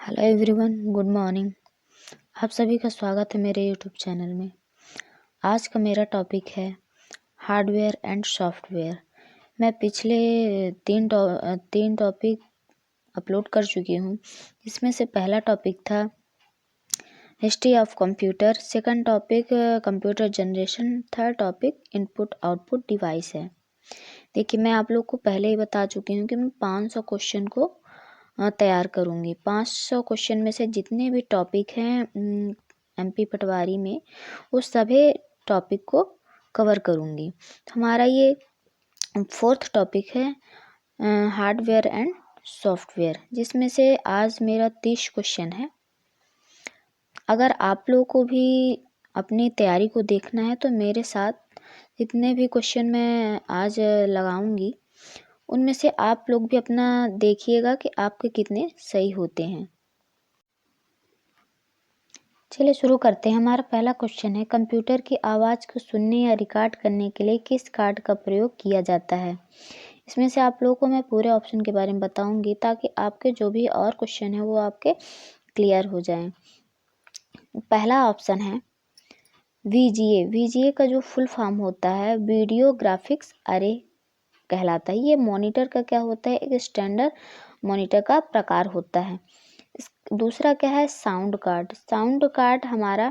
Hello everyone, good morning. आप सभी का स्वागत है मेरे यूट्यूब चैनल में। आज का मेरा टॉपिक है हार्डवेयर एंड सॉफ्टवेयर। मैं पिछले तीन टॉपिक अपलोड कर चुकी हूँ। इसमें से पहला टॉपिक था history of computer, second topic computer generation, third topic input output device है। देखिए, मैं आप लोग को पहले ही बता चुकी हूँ कि मैं 500 क्वेश्चन को तैयार करूँगी। 500 क्वेश्चन में से जितने भी टॉपिक हैं एमपी पटवारी में, उस सभी टॉपिक को कवर करूँगी। तो हमारा ये फोर्थ टॉपिक है हार्डवेयर एंड सॉफ्टवेयर, जिसमें से आज मेरा 30 क्वेश्चन है। अगर आप लोगों को भी अपनी तैयारी को देखना है तो मेरे साथ जितने भी क्वेश्चन मैं आज लगाऊंगी उनमें से आप लोग भी अपना देखिएगा कि आपके कितने सही होते हैं। चलिए शुरू करते हैं। हमारा पहला क्वेश्चन है, कंप्यूटर की आवाज़ को सुनने या रिकॉर्ड करने के लिए किस कार्ड का प्रयोग किया जाता है? इसमें से आप लोगों को मैं पूरे ऑप्शन के बारे में बताऊंगी ताकि आपके जो भी और क्वेश्चन है वो आपके क्लियर हो जाएं। पहला ऑप्शन है VGA। VGA का जो फुल फॉर्म होता है वीडियो ग्राफिक्स अरे कहलाता है। ये मॉनिटर का क्या होता है? एक स्टैंडर्ड मॉनिटर का प्रकार होता है। दूसरा क्या है? Sound card. साउंड कार्ड हमारा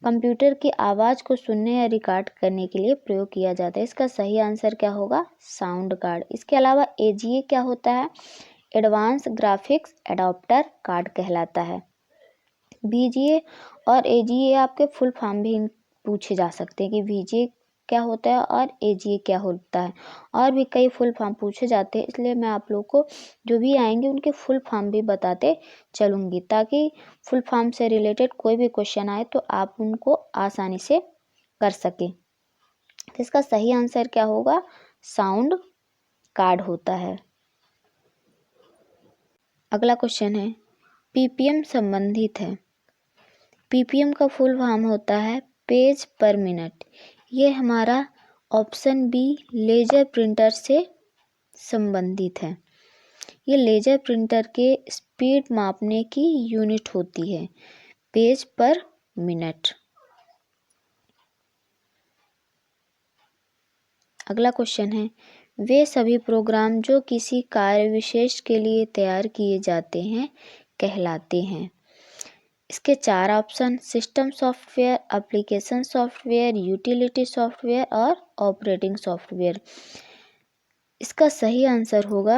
कंप्यूटर की आवाज़ को सुनने या रिकॉर्ड करने के लिए प्रयोग किया जाता है। इसका सही आंसर क्या होगा? Sound card. इसके अलावा AGA क्या होता है? एडवांस ग्राफिक्स एडाप्टर कार्ड कहलाता है। VGA और AGA आपके फुल फॉर्म भी पूछे जा सकते हैं कि VGA क्या होता है और AGA क्या होता है। और भी कई फुल फॉर्म पूछे जाते हैं, इसलिए मैं आप लोग को जो भी आएंगे उनके फुल फॉर्म भी बताते चलूँगी ताकि फुल फॉर्म से रिलेटेड कोई भी क्वेश्चन आए तो आप उनको आसानी से कर सकें। तो इसका सही आंसर क्या होगा? साउंड कार्ड होता है। अगला क्वेश्चन है PPM संबंधित है। PPM का फुल फॉर्म होता है पेज पर मिनट। ये हमारा ऑप्शन बी लेजर प्रिंटर से संबंधित है। ये लेजर प्रिंटर के स्पीड मापने की यूनिट होती है, पेज पर मिनट। अगला क्वेश्चन है वे सभी प्रोग्राम जो किसी कार्य विशेष के लिए तैयार किए जाते हैं कहलाते हैं। इसके 4 option system software, application software, utility software और ऑपरेटिंग सॉफ्टवेयर। इसका सही आंसर होगा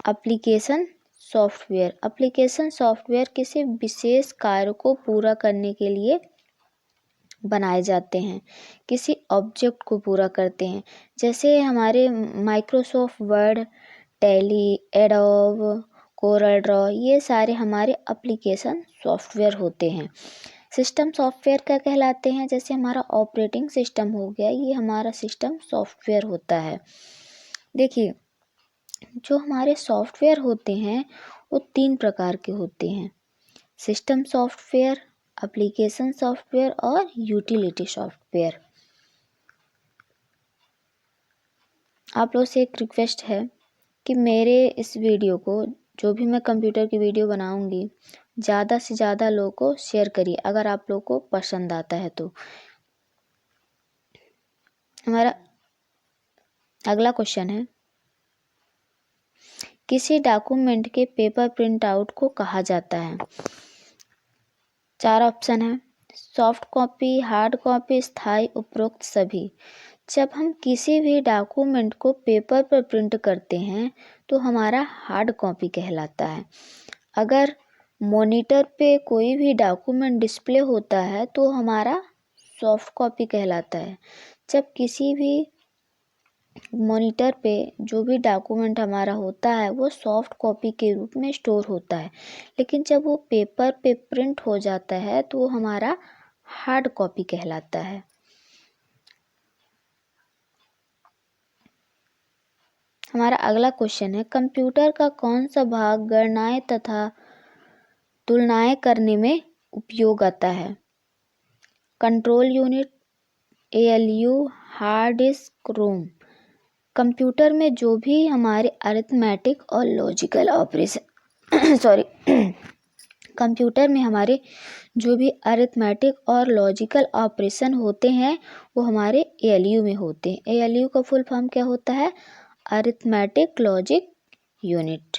एप्लीकेशन सॉफ्टवेयर। एप्लीकेशन सॉफ्टवेयर किसी विशेष कार्य को पूरा करने के लिए बनाए जाते हैं, किसी ऑब्जेक्ट को पूरा करते हैं। जैसे हमारे Microsoft word, tally, adobe, Corel Draw, ये सारे हमारे एप्लीकेशन सॉफ्टवेयर होते हैं। सिस्टम सॉफ्टवेयर क्या कहलाते हैं? जैसे हमारा ऑपरेटिंग सिस्टम हो गया, ये हमारा सिस्टम सॉफ्टवेयर होता है। देखिए, जो हमारे सॉफ्टवेयर होते हैं वो 3 प्रकार के होते हैं, सिस्टम सॉफ्टवेयर, एप्लीकेशन सॉफ्टवेयर और यूटिलिटी सॉफ्टवेयर। आप लोग से एक रिक्वेस्ट है कि मेरे इस वीडियो को, जो भी मैं कंप्यूटर की वीडियो बनाऊंगी, ज़्यादा से ज़्यादा लोगों को शेयर करिए अगर आप लोग को पसंद आता है तो। हमारा अगला क्वेश्चन है किसी डॉक्यूमेंट के पेपर प्रिंट आउट को कहा जाता है? 4 ऑप्शन है सॉफ्ट कॉपी, हार्ड कॉपी, स्थायी, उपरोक्त सभी। जब हम किसी भी डॉक्यूमेंट को पेपर पर प्रिंट करते हैं तो हमारा हार्ड कॉपी कहलाता है। अगर मॉनिटर पे कोई भी डॉक्यूमेंट डिस्प्ले होता है तो हमारा सॉफ्ट कॉपी कहलाता है। जब किसी भी मॉनिटर पे जो भी डॉक्यूमेंट हमारा होता है वो सॉफ्ट कॉपी के रूप में स्टोर होता है, लेकिन जब वो पेपर पे प्रिंट हो जाता है तो वो हमारा हार्ड कॉपी कहलाता है। हमारा अगला क्वेश्चन है कंप्यूटर का कौन सा भाग गणनाएं तथा तुलनाएं करने में उपयोग आता है? Control unit, ALU, hard disk, ROM. Computer में जो भी हमारे अरिथमेटिक और लॉजिकल ऑपरेशन कंप्यूटर में हमारे जो भी अरिथमेटिक और लॉजिकल ऑपरेशन होते हैं वो हमारे एएलयू में होते हैं। एएलयू का फुल फॉर्म क्या होता है? Arithmetic logic unit.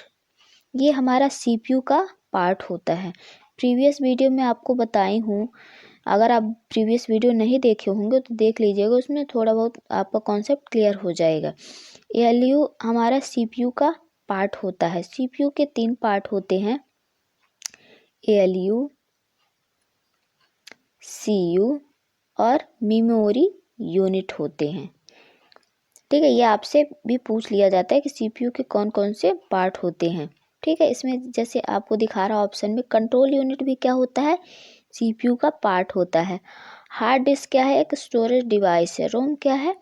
ये हमारा सीपीयू का पार्ट होता है। प्रीवियस वीडियो में आपको बताई हूँ, अगर आप प्रीवियस वीडियो नहीं देखे होंगे तो देख लीजिएगा, उसमें थोड़ा बहुत आपका कॉन्सेप्ट क्लियर हो जाएगा। एएलयू हमारा सीपीयू का पार्ट होता है। सीपीयू के 3 पार्ट होते हैं, एएलयू, सीयू और मेमोरी यूनिट होते हैं। ठीक है, ये आपसे भी पूछ लिया जाता है कि सीपीयू के कौन कौन से पार्ट होते हैं। ठीक है, इसमें जैसे आपको दिखा रहा ऑप्शन में, कंट्रोल यूनिट भी क्या होता है? सीपीयू का पार्ट होता है। हार्ड डिस्क क्या है? एक स्टोरेज डिवाइस है। रोम क्या है?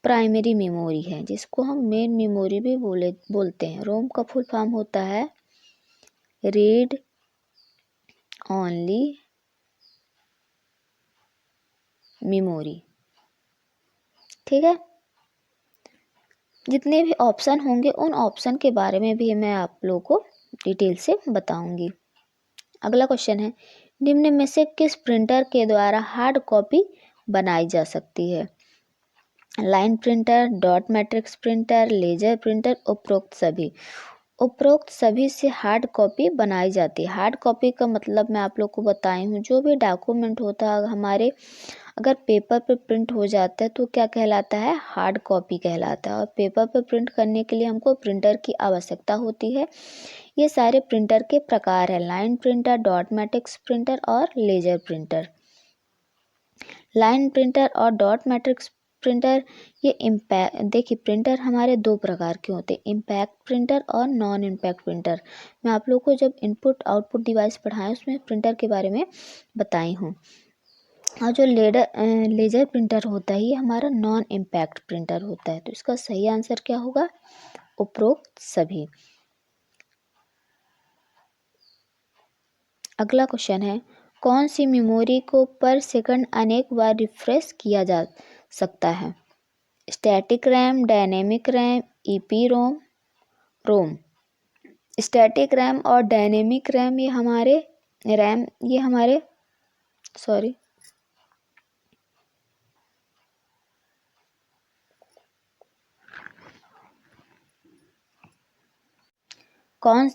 प्राइमरी मेमोरी है, जिसको हम मेन मेमोरी भी बोलते हैं। रोम का फुल फॉर्म होता है रीड ओनली मेमोरी। ठीक है, जितने भी ऑप्शन होंगे उन ऑप्शन के बारे में भी मैं आप लोगों को डिटेल से बताऊंगी। अगला क्वेश्चन है, निम्न में से किस प्रिंटर के द्वारा हार्ड कॉपी बनाई जा सकती है? Line printer, dot matrix printer, laser printer, उपरोक्त सभी। उपरोक्त सभी से हार्ड कॉपी बनाई जाती है। हार्ड कॉपी का मतलब मैं आप लोग को बताई हूँ, जो भी डॉक्यूमेंट होता है हमारे, अगर पेपर पे प्रिंट हो जाता है तो क्या कहलाता है? हार्ड कॉपी कहलाता है। और पेपर पे प्रिंट करने के लिए हमको प्रिंटर की आवश्यकता होती है। ये सारे प्रिंटर के प्रकार है, line printer, dot matrix printer और लेजर प्रिंटर। लाइन प्रिंटर और डॉट मैट्रिक्स प्रिंटर, ये इम्पैक्ट, देखिए प्रिंटर हमारे 2 प्रकार के होते हैं, इम्पैक्ट प्रिंटर और नॉन इम्पैक्ट प्रिंटर। मैं आप लोग को जब इनपुट आउटपुट डिवाइस पढ़ाएं उसमें प्रिंटर के बारे में बताई हूँ। और जो लेजर प्रिंटर होता है ये हमारा नॉन इम्पैक्ट प्रिंटर होता है। तो इसका सही आंसर क्या होगा? उपरोक्त सभी। अगला क्वेश्चन है, कौन सी मेमोरी को पर सेकंड अनेक बार रिफ्रेश किया जा सकता है? Static RAM, dynamic RAM, EPROM. Static RAM और डायनेमिक रैम ये हमारे सॉरी कौन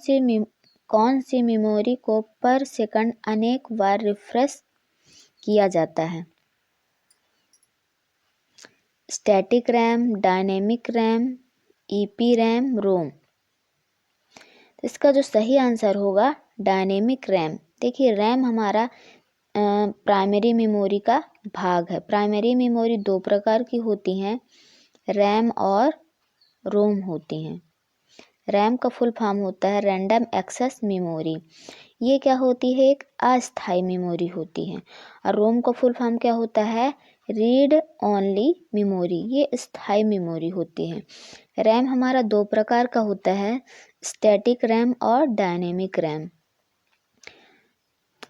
सी मेमोरी को पर सेकंड अनेक बार रिफ्रेश किया जाता है? Static RAM, dynamic RAM, EP RAM, ROM. इसका जो सही आंसर होगा डायनेमिक रैम। देखिए रैम हमारा प्राइमरी मेमोरी का भाग है। प्राइमरी मेमोरी 2 प्रकार की होती हैं, रैम और रोम होती हैं। रैम का फुल फॉर्म होता है रैंडम एक्सेस मेमोरी। ये क्या होती है? एक अस्थायी मेमोरी होती है। और रोम का फुल फॉर्म क्या होता है? Read only memory. ये स्थायी मेमोरी होती है। रैम हमारा 2 प्रकार का होता है, स्टैटिक रैम और डायनेमिक रैम।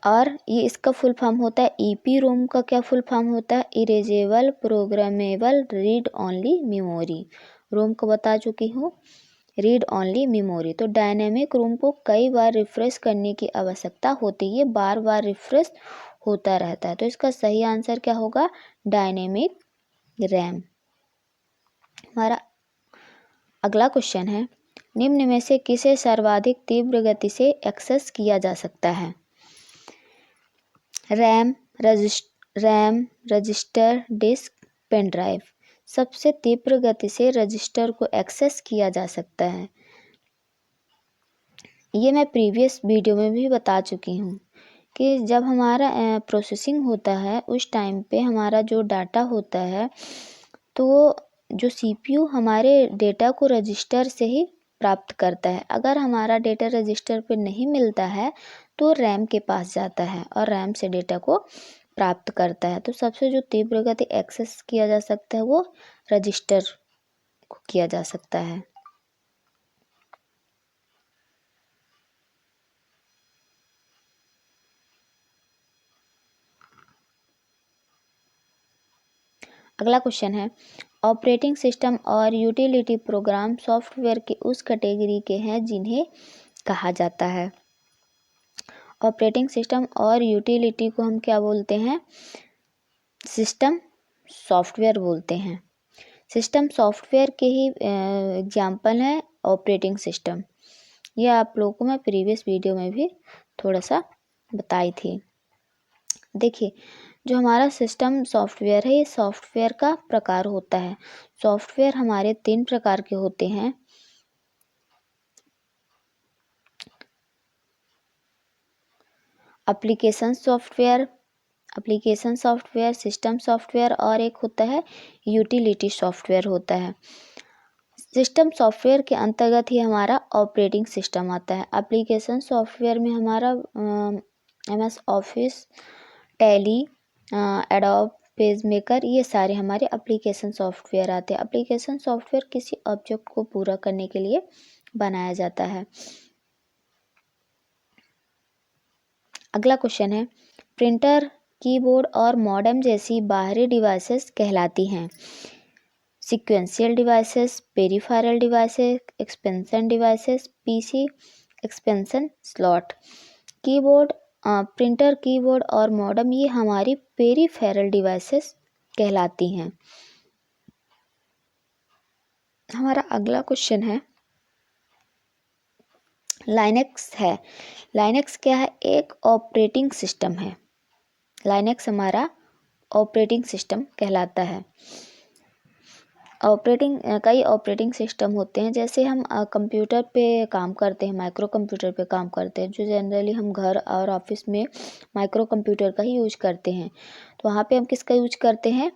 और ये इसका फुल फॉर्म होता है ईपी रोम का क्या फुल फॉर्म होता है? Erasable programmable read only memory. ROM को बता चुकी हूँ, रीड ओनली मेमोरी। तो डायनेमिक रोम को कई बार रिफ्रेश करने की आवश्यकता होती है, बार बार रिफ्रेश होता रहता है। तो इसका सही आंसर क्या होगा? Dynamic RAM. हमारा अगला क्वेश्चन है, निम्न में से किसे सर्वाधिक तीव्र गति से एक्सेस किया जा सकता है? RAM, register, disk, pen drive. सबसे तीव्र गति से रजिस्टर को एक्सेस किया जा सकता है। ये मैं प्रीवियस वीडियो में भी बता चुकी हूँ कि जब हमारा प्रोसेसिंग होता है उस टाइम पे हमारा जो डाटा होता है, तो जो सीपीयू हमारे डेटा को रजिस्टर से ही प्राप्त करता है। अगर हमारा डेटा रजिस्टर पे नहीं मिलता है तो रैम के पास जाता है और रैम से डेटा को प्राप्त करता है। तो सबसे जो तीव्र गति एक्सेस किया जा सकता है वो रजिस्टर को किया जा सकता है। अगला क्वेश्चन है, ऑपरेटिंग सिस्टम और यूटिलिटी प्रोग्राम सॉफ्टवेयर के उस कैटेगरी के हैं जिन्हें कहा जाता है। ऑपरेटिंग सिस्टम और यूटिलिटी को हम क्या बोलते हैं? सिस्टम सॉफ्टवेयर बोलते हैं। सिस्टम सॉफ्टवेयर के ही एग्जाम्पल है ऑपरेटिंग सिस्टम। यह आप लोगों को मैं प्रीवियस वीडियो में भी थोड़ा सा बताई थी। देखिए, जो हमारा सिस्टम सॉफ्टवेयर है, ये सॉफ्टवेयर का प्रकार होता है। सॉफ्टवेयर हमारे 3 प्रकार के होते हैं। एप्लीकेशन सॉफ्टवेयर, सिस्टम सॉफ्टवेयर और एक होता है यूटिलिटी सॉफ्टवेयर होता है। सिस्टम सॉफ्टवेयर के अंतर्गत ही हमारा ऑपरेटिंग सिस्टम आता है। एप्लीकेशन सॉफ्टवेयर में हमारा MS office, tally, adobe, PageMaker, ये सारे हमारे एप्लीकेशन सॉफ्टवेयर आते हैं। एप्लीकेशन सॉफ्टवेयर किसी ऑब्जेक्ट को पूरा करने के लिए बनाया जाता है। अगला क्वेश्चन है, प्रिंटर, कीबोर्ड और मॉडेम जैसी बाहरी डिवाइसेस कहलाती हैं? Sequential devices, peripheral devices, expansion devices, PC expansion slot. Keyboard, printer, keyboard और मॉडेम ये हमारी पेरिफेरल डिवाइसेस कहलाती हैं। हमारा अगला क्वेश्चन है, लाइनेक्स है। लाइनेक्स क्या है? एक ऑपरेटिंग सिस्टम है। लाइनेक्स हमारा ऑपरेटिंग सिस्टम कहलाता है। कई ऑपरेटिंग सिस्टम होते हैं, जैसे हम कंप्यूटर पे काम करते हैं, माइक्रो कंप्यूटर पे काम करते हैं, जो जनरली हम घर और ऑफिस में माइक्रो कंप्यूटर का ही यूज करते हैं। तो वहाँ पे हम किसका यूज करते हैं?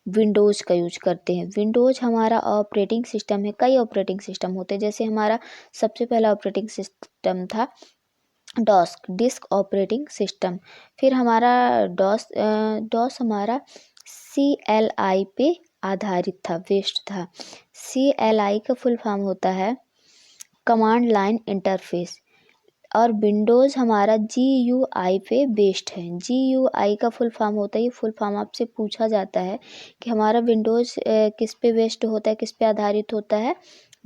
विंडोज़ का यूज करते हैं। विंडोज़ हमारा ऑपरेटिंग सिस्टम है। कई ऑपरेटिंग सिस्टम होते हैं, जैसे हमारा सबसे पहला ऑपरेटिंग सिस्टम था डॉस, डिस्क ऑपरेटिंग सिस्टम। फिर हमारा डॉस हमारा CLI पे आधारित था, बेस्ड था। CLI का फुल फॉर्म होता है कमांड लाइन इंटरफेस। और विंडोज़ हमारा GUI पे बेस्ड है। GUI का फुल फॉर्म होता है, ये फुल फॉर्म आपसे पूछा जाता है कि हमारा विंडोज़ किस पे बेस्ड होता है, किस पे आधारित होता है?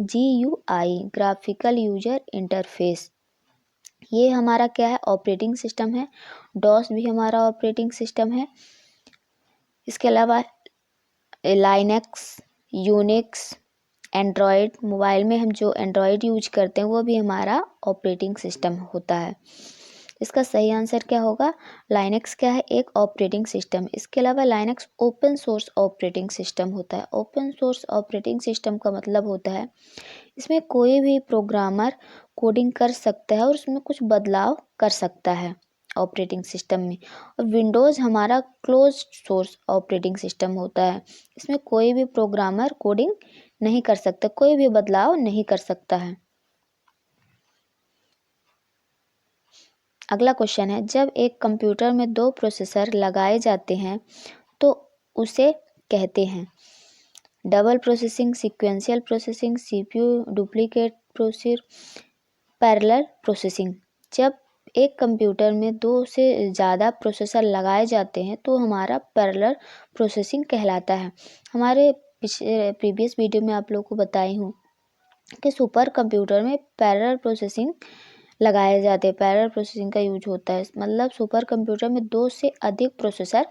GUI, graphical user interface. ये हमारा क्या है? ऑपरेटिंग सिस्टम है। डॉस भी हमारा ऑपरेटिंग सिस्टम है। इसके अलावा लाइनेक्स, यूनिक्स, एंड्रॉयड, मोबाइल में हम जो एंड्रॉयड यूज करते हैं वो भी हमारा ऑपरेटिंग सिस्टम होता है। इसका सही आंसर क्या होगा? लाइनेक्स क्या है? एक ऑपरेटिंग सिस्टम। इसके अलावा Linux open source operating system होता है। ओपन सोर्स ऑपरेटिंग सिस्टम का मतलब होता है इसमें कोई भी प्रोग्रामर कोडिंग कर सकता है और उसमें कुछ बदलाव कर सकता है ऑपरेटिंग सिस्टम में। और विंडोज़ हमारा क्लोज सोर्स ऑपरेटिंग सिस्टम होता है। इसमें कोई भी प्रोग्रामर कोडिंग नहीं कर सकता, कोई भी बदलाव नहीं कर सकता है। अगला क्वेश्चन है, जब एक कंप्यूटर में 2 प्रोसेसर लगाए जाते हैं तो उसे कहते हैं double processing, sequential processing, CPU duplicate processor, parallel processing. जब एक कंप्यूटर में 2 से ज़्यादा प्रोसेसर लगाए जाते हैं तो हमारा पैरेलल प्रोसेसिंग कहलाता है। हमारे प्रीवियस वीडियो में आप लोगों को बताई हूँ कि सुपर कंप्यूटर में पैरेलल प्रोसेसिंग लगाए जाते हैं। पैरेलल प्रोसेसिंग का यूज होता है, मतलब सुपर कंप्यूटर में 2 से अधिक प्रोसेसर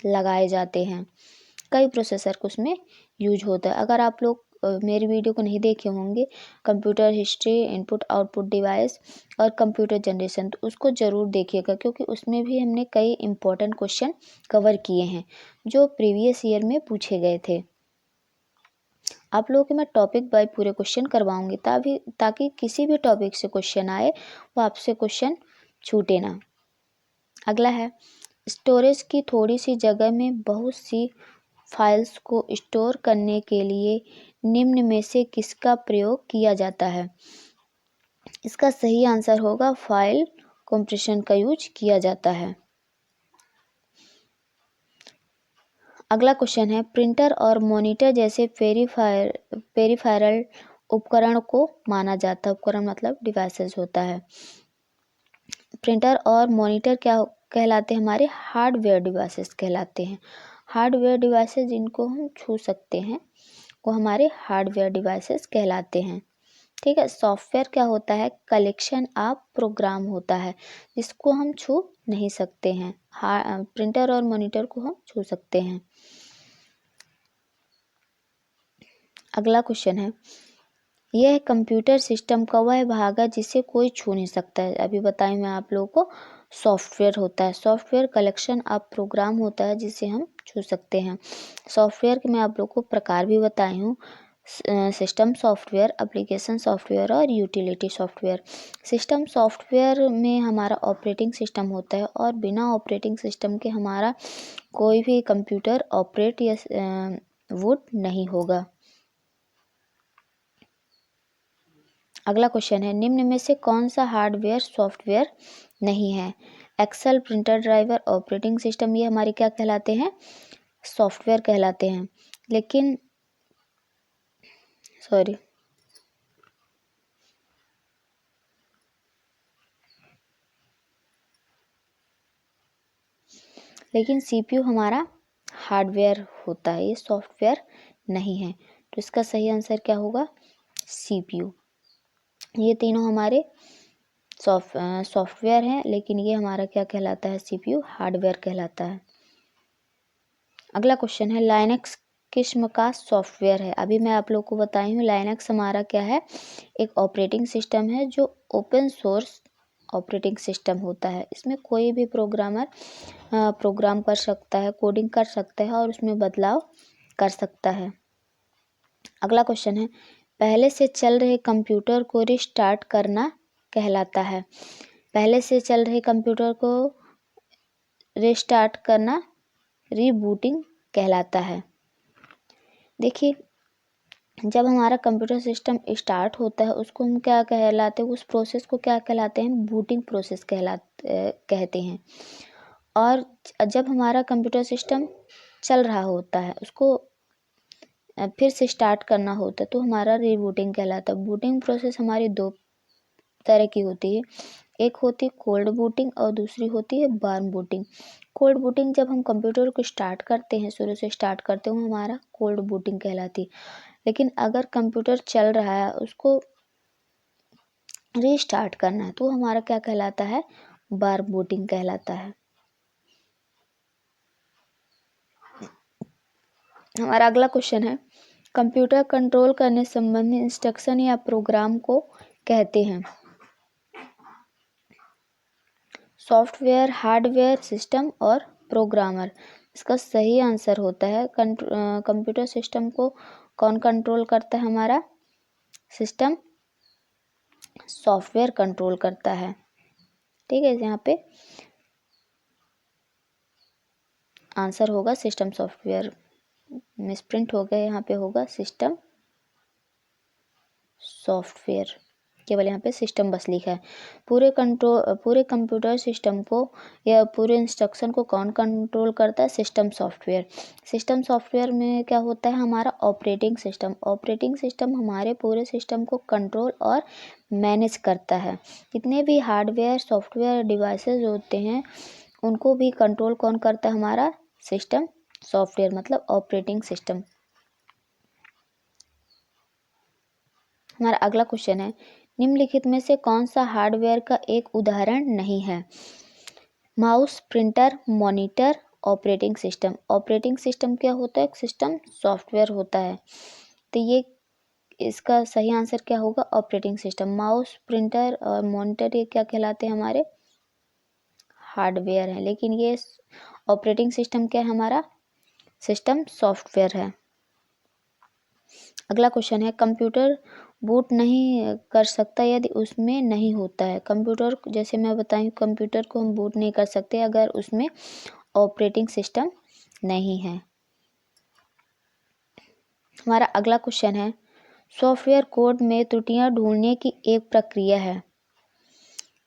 लगाए जाते हैं। कई प्रोसेसर को उसमें यूज होता है। अगर आप लोग मेरी वीडियो को नहीं देखे होंगे, computer history, input output device और कंप्यूटर जनरेशन, तो उसको ज़रूर देखिएगा, क्योंकि उसमें भी हमने कई इम्पोर्टेंट क्वेश्चन कवर किए हैं जो प्रीवियस ईयर में पूछे गए थे। आप लोगों के मैं टॉपिक बाय पूरे क्वेश्चन करवाऊंगी ताकि किसी भी टॉपिक से क्वेश्चन आए वो आपसे क्वेश्चन छूटे ना। अगला है, स्टोरेज की थोड़ी सी जगह में बहुत सी फाइल्स को स्टोर करने के लिए निम्न में से किसका प्रयोग किया जाता है? इसका सही आंसर होगा फाइल कंप्रेशन का यूज किया जाता है। अगला क्वेश्चन है, प्रिंटर और मॉनिटर जैसे पेरिफेरल उपकरण को माना जाता है। उपकरण मतलब डिवाइसेस होता है। प्रिंटर और मॉनिटर क्या कहलाते हैं? हमारे हार्डवेयर डिवाइसेस कहलाते हैं। हार्डवेयर डिवाइसेस जिनको हम छू सकते हैं वो हमारे हार्डवेयर डिवाइसेस कहलाते हैं। ठीक है। सॉफ्टवेयर क्या होता है? कलेक्शन ऑफ प्रोग्राम होता है जिसको हम छू नहीं सकते हैं। प्रिंटर और मॉनिटर को हम छू सकते हैं। अगला क्वेश्चन है, यह कंप्यूटर सिस्टम का वह भाग है जिसे कोई छू नहीं सकता है। अभी बताई मैं आप लोगों को, सॉफ्टवेयर होता है। सॉफ्टवेयर कलेक्शन ऑफ प्रोग्राम होता है जिसे हम छू सकते हैं। सॉफ्टवेयर के मैं आप लोगों को प्रकार भी बताई हूँ, सिस्टम सॉफ्टवेयर, एप्लीकेशन सॉफ्टवेयर और यूटिलिटी सॉफ्टवेयर। सिस्टम सॉफ्टवेयर में हमारा ऑपरेटिंग सिस्टम होता है और बिना ऑपरेटिंग सिस्टम के हमारा कोई भी कंप्यूटर ऑपरेट या वुड नहीं होगा। अगला क्वेश्चन है, निम्न में से कौन सा हार्डवेयर सॉफ्टवेयर नहीं है? Excel, printer driver, operating system, ये हमारे क्या कहलाते हैं? सॉफ्टवेयर कहलाते हैं। लेकिन सीपीयू हमारा हार्डवेयर होता है, ये सॉफ्टवेयर नहीं है। तो इसका सही आंसर क्या होगा? सीपीयू। ये तीनों हमारे सॉफ्टवेयर हैं, लेकिन ये हमारा क्या कहलाता है? सीपीयू हार्डवेयर कहलाता है। अगला क्वेश्चन है, लाइनक्स किस्म का सॉफ्टवेयर है। अभी मैं आप लोग को बताई हूँ लाइनक्स हमारा क्या है? एक ऑपरेटिंग सिस्टम है जो ओपन सोर्स ऑपरेटिंग सिस्टम होता है। इसमें कोई भी प्रोग्रामर प्रोग्राम कर सकता है, कोडिंग कर सकता है और उसमें बदलाव कर सकता है। अगला क्वेश्चन है, पहले से चल रहे कंप्यूटर को रिस्टार्ट करना कहलाता है। पहले से चल रहे कंप्यूटर को रिस्टार्ट करना रीबूटिंग कहलाता है। देखिए, जब हमारा कंप्यूटर सिस्टम स्टार्ट होता है उसको हम क्या कहलाते हैं? उस प्रोसेस को क्या कहलाते हैं? बूटिंग प्रोसेस कहते हैं। और जब हमारा कंप्यूटर सिस्टम चल रहा होता है उसको फिर से स्टार्ट करना होता है तो हमारा रीबूटिंग कहलाता है। बूटिंग प्रोसेस हमारी दो तरह की होती है, एक होती है कोल्ड बूटिंग और दूसरी होती है वार्म बूटिंग। कोल्ड बूटिंग जब हम कंप्यूटर को स्टार्ट करते हैं, शुरू से स्टार्ट करते हैं, हमारा कोल्ड बूटिंग कहलाती है। लेकिन अगर कंप्यूटर चल रहा है उसको रीस्टार्ट करना है तो हमारा क्या कहलाता है? वार्म बूटिंग कहलाता है। हमारा अगला क्वेश्चन है, कंप्यूटर कंट्रोल करने संबंधी इंस्ट्रक्शन या प्रोग्राम को कहते हैं सॉफ्टवेयर, हार्डवेयर, सिस्टम और प्रोग्रामर। इसका सही आंसर होता है कंप्यूटर सिस्टम को कौन कंट्रोल करता है? हमारा सिस्टम सॉफ्टवेयर कंट्रोल करता है। ठीक है, यहाँ पे आंसर होगा सिस्टम सॉफ्टवेयर, मिसप्रिंट हो गया, यहाँ पे होगा सिस्टम सॉफ्टवेयर, केवल यहाँ पे सिस्टम बस लिखा है। पूरे कंप्यूटर सिस्टम को या पूरे इंस्ट्रक्शन को कौन कंट्रोल करता है? System software. सिस्टम सॉफ्टवेयर में क्या होता है? हमारा ऑपरेटिंग सिस्टम। ऑपरेटिंग सिस्टम हमारे पूरे सिस्टम को कंट्रोल और मैनेज करता है। जितने भी हार्डवेयर सॉफ्टवेयर डिवाइसेस होते हैं उनको भी कंट्रोल कौन करता है? हमारा सिस्टम सॉफ्टवेयर, मतलब ऑपरेटिंग सिस्टम। हमारा अगला क्वेश्चन है, निम्नलिखित में से कौन सा हार्डवेयर का एक उदाहरण नहीं है? Mouse, printer, monitor, operating system. Operating system क्या होता है? सिस्टम सॉफ्टवेयर होता है। तो ये इसका सही आंसर क्या होगा? Operating system. माउस, प्रिंटर और मॉनिटर ये क्या कहलाते हैं? हमारे हार्डवेयर हैं, लेकिन ये ऑपरेटिंग सिस्टम क्या है? हमारा सिस्टम सॉफ्टवेयर है। अगला क्वेश्चन है, कंप्यूटर बूट नहीं कर सकता यदि उसमें नहीं होता है। कंप्यूटर, जैसे मैं बताई, कंप्यूटर को हम बूट नहीं कर सकते अगर उसमें ऑपरेटिंग सिस्टम नहीं है। हमारा अगला क्वेश्चन है, सॉफ्टवेयर कोड में त्रुटियां ढूंढने की एक प्रक्रिया है।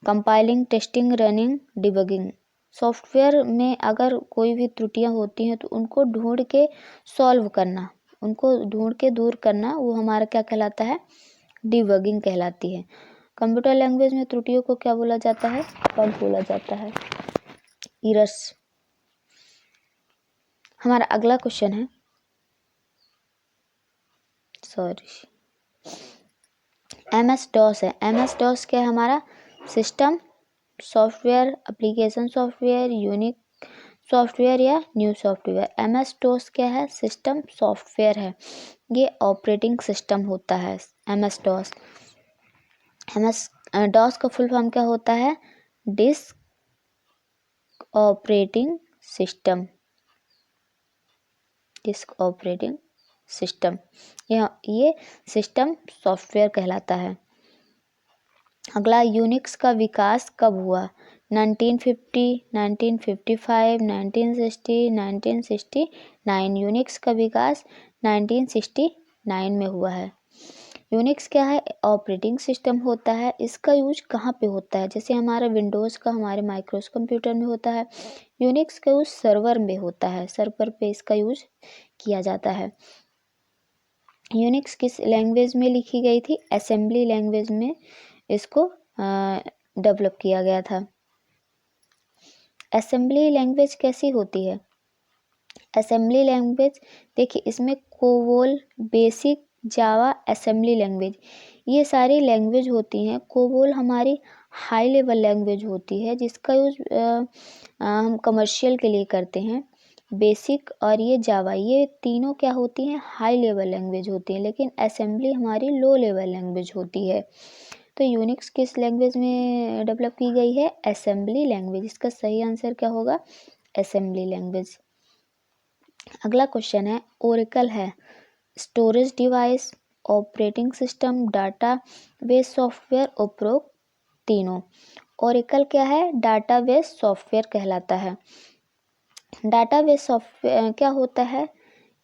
Compiling, testing, running, debugging. Software में अगर कोई भी त्रुटियां होती हैं तो उनको ढूंढ के सॉल्व करना, उनको ढूंढ के दूर करना, वो हमारा क्या कहलाता है? डिबगिंग कहलाती है। कंप्यूटर लैंग्वेज में त्रुटियों को क्या बोला जाता है? बग बोला जाता है, एरर्स। हमारा अगला क्वेश्चन है, MS DOS है। MS DOS क्या है हमारा? System software, application software, unique software या न्यू सॉफ्टवेयर। MS DOS क्या है? सिस्टम सॉफ्टवेयर है, ये ऑपरेटिंग सिस्टम होता है MS DOS। MS DOS का फुल फॉर्म क्या होता है? Disk operating system, disk operating system, ये सिस्टम सॉफ्टवेयर कहलाता है। अगला, यूनिक्स का विकास कब हुआ? 1950, 1955, 1960, 1969। यूनिक्स का विकास 1969 में हुआ है। यूनिक्स क्या है? ऑपरेटिंग सिस्टम होता है। इसका यूज कहाँ पे होता है? जैसे हमारा विंडोज़ का हमारे माइक्रोसॉफ्ट कंप्यूटर में होता है, यूनिक्स का यूज सर्वर में होता है, सर्वर पे इसका यूज किया जाता है। यूनिक्स किस लैंग्वेज में लिखी गई थी? असेंबली लैंग्वेज में इसको डेवलप किया गया था। असेंबली लैंग्वेज कैसी होती है? असेंबली लैंग्वेज देखिए, इसमें कोबोल, बेसिक, जावा, असेंबली लैंग्वेज, ये सारी लैंग्वेज होती हैं। कोबोल हमारी हाई लेवल लैंग्वेज होती है, जिसका यूज हम कमर्शियल के लिए करते हैं। बेसिक और ये जावा, ये तीनों क्या होती हैं? हाई लेवल लैंग्वेज होती हैं, लेकिन असेंबली हमारी लो लेवल लैंग्वेज होती है। तो यूनिक्स किस लैंग्वेज में डेवलप की गई है? Assembly language. इसका सही आंसर क्या होगा? Assembly language. अगला क्वेश्चन है, ओरेकल है storage device, operating system, data base software, उपरोक्त तीनों। ओरेकल क्या है? डाटाबेस सॉफ्टवेयर कहलाता है। डाटाबेस सॉफ्टवेयर क्या होता है?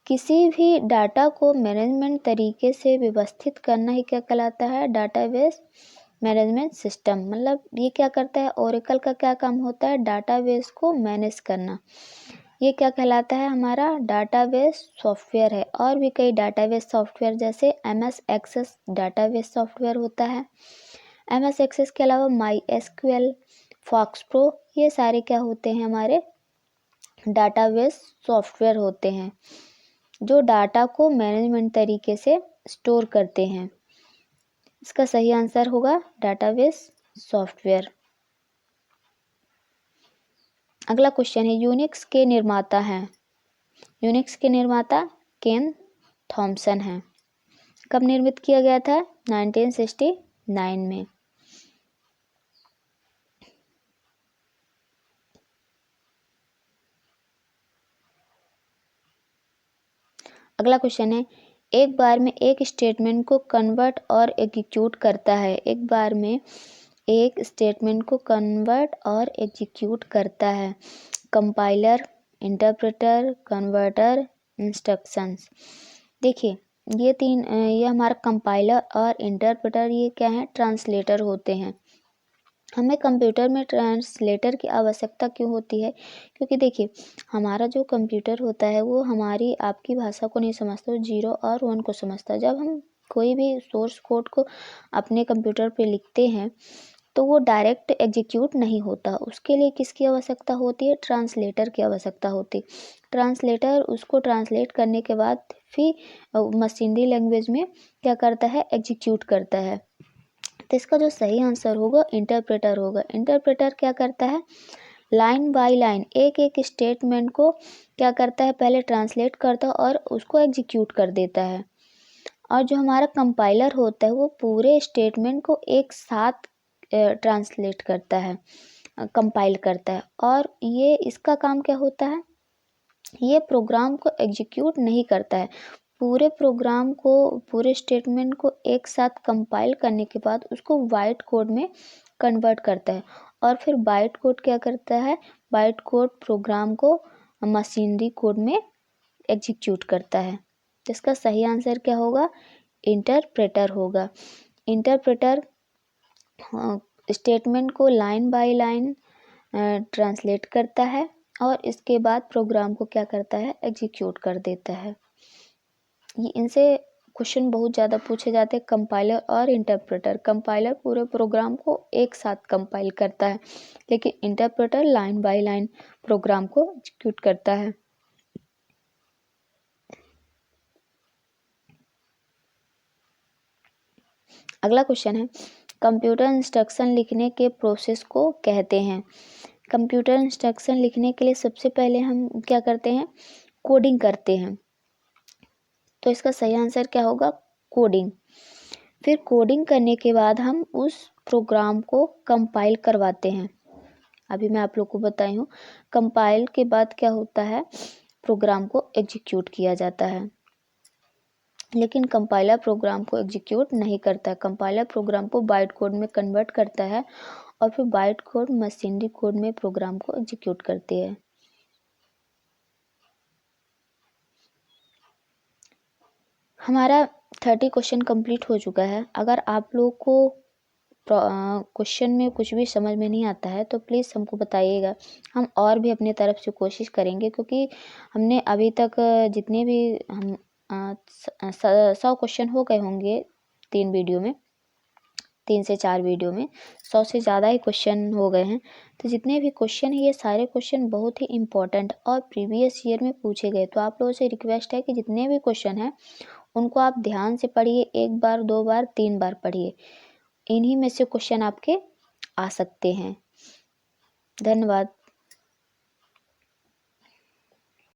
किसी भी डाटा को मैनेजमेंट तरीके से व्यवस्थित करना ही क्या कहलाता है? Database management system. मतलब ये क्या करता है? ओरेकल का क्या काम होता है? डाटाबेस को मैनेज करना। ये क्या कहलाता है? हमारा डाटाबेस सॉफ्टवेयर है। और भी कई डाटाबेस सॉफ्टवेयर जैसे MS एक्सेस डाटाबेस सॉफ्टवेयर होता है। MS एक्सेस के अलावा MySQL, FoxPro, ये सारे क्या होते हैं? हमारे डाटाबेस सॉफ्टवेयर होते हैं, जो डाटा को मैनेजमेंट तरीके से स्टोर करते हैं। इसका सही आंसर होगा डाटाबेस सॉफ्टवेयर। अगला क्वेश्चन है, यूनिक्स के निर्माता हैं। यूनिक्स के निर्माता केन थॉमसन हैं। कब निर्मित किया गया था? 1969 में। अगला क्वेश्चन है, एक बार में एक स्टेटमेंट को कन्वर्ट और एग्जीक्यूट करता है। एक बार में एक स्टेटमेंट को कन्वर्ट और एग्जीक्यूट करता है। Compiler, interpreter, converter, instructions. देखिए, ये हमारा कंपाइलर और इंटरप्रेटर, ये क्या है? ट्रांसलेटर होते हैं। हमें कंप्यूटर में ट्रांसलेटर की आवश्यकता क्यों होती है? क्योंकि देखिए, हमारा जो कंप्यूटर होता है वो हमारी आपकी भाषा को नहीं समझता, वो 0 और 1 को समझता है। जब हम कोई भी सोर्स कोड को अपने कंप्यूटर पे लिखते हैं तो वो डायरेक्ट एग्जीक्यूट नहीं होता। उसके लिए किसकी आवश्यकता होती है? ट्रांसलेटर की आवश्यकता होती है। ट्रांसलेटर उसको ट्रांसलेट करने के बाद फिर मशीनरी लैंग्वेज में क्या करता है? एग्जीक्यूट करता है। तो इसका जो सही आंसर होगा इंटरप्रेटर होगा। इंटरप्रेटर क्या करता है? लाइन बाय लाइन एक एक स्टेटमेंट को क्या करता है? पहले ट्रांसलेट करता है और उसको एग्जीक्यूट कर देता है। और जो हमारा कंपाइलर होता है वो पूरे स्टेटमेंट को एक साथ ट्रांसलेट करता है, कंपाइल करता है। और ये इसका काम क्या होता है? ये प्रोग्राम को एग्जीक्यूट नहीं करता है, पूरे प्रोग्राम को, पूरे स्टेटमेंट को एक साथ कंपाइल करने के बाद उसको बाइट कोड में कन्वर्ट करता है। और फिर बाइट कोड क्या करता है? बाइट कोड प्रोग्राम को मशीनरी कोड में एग्जीक्यूट करता है। तो इसका सही आंसर क्या होगा? इंटरप्रेटर होगा। इंटरप्रेटर स्टेटमेंट को लाइन बाय लाइन ट्रांसलेट करता है और इसके बाद प्रोग्राम को क्या करता है? एग्जीक्यूट कर देता है। ये इनसे क्वेश्चन बहुत ज़्यादा पूछे जाते हैं, कंपाइलर और इंटरप्रेटर। कंपाइलर पूरे प्रोग्राम को एक साथ कंपाइल करता है, लेकिन interpreter line by line program को एग्जीक्यूट करता है। अगला क्वेश्चन है, कंप्यूटर इंस्ट्रक्शन लिखने के प्रोसेस को कहते हैं। कंप्यूटर इंस्ट्रक्शन लिखने के लिए सबसे पहले हम क्या करते हैं, कोडिंग करते हैं। तो इसका सही आंसर क्या होगा, कोडिंग। फिर कोडिंग करने के बाद हम उस प्रोग्राम को कंपाइल करवाते हैं। अभी मैं आप लोग को बताई हूँ, कंपाइल के बाद क्या होता है, प्रोग्राम को एग्जीक्यूट किया जाता है। लेकिन कंपाइलर प्रोग्राम को एग्जीक्यूट नहीं करता, कंपाइलर प्रोग्राम को बाइट कोड में कन्वर्ट करता है और फिर बाइट कोड मशीनरी कोड में प्रोग्राम को एग्जीक्यूट करती है। हमारा 30 क्वेश्चन कंप्लीट हो चुका है। अगर आप लोग को क्वेश्चन में कुछ भी समझ में नहीं आता है तो प्लीज़ हमको बताइएगा, हम और भी अपने तरफ से कोशिश करेंगे, क्योंकि हमने अभी तक जितने भी हम 100 क्वेश्चन हो गए होंगे 3 से 4 वीडियो में 100 से ज़्यादा ही क्वेश्चन हो गए हैं। तो जितने भी क्वेश्चन हैं ये सारे क्वेश्चन बहुत ही इम्पोर्टेंट और प्रीवियस ईयर में पूछे गए। तो आप लोगों से रिक्वेस्ट है कि जितने भी क्वेश्चन हैं उनको आप ध्यान से पढ़िए, 1 बार 2 बार 3 बार पढ़िए, इन्हीं में से क्वेश्चन आपके आ सकते हैं। धन्यवाद।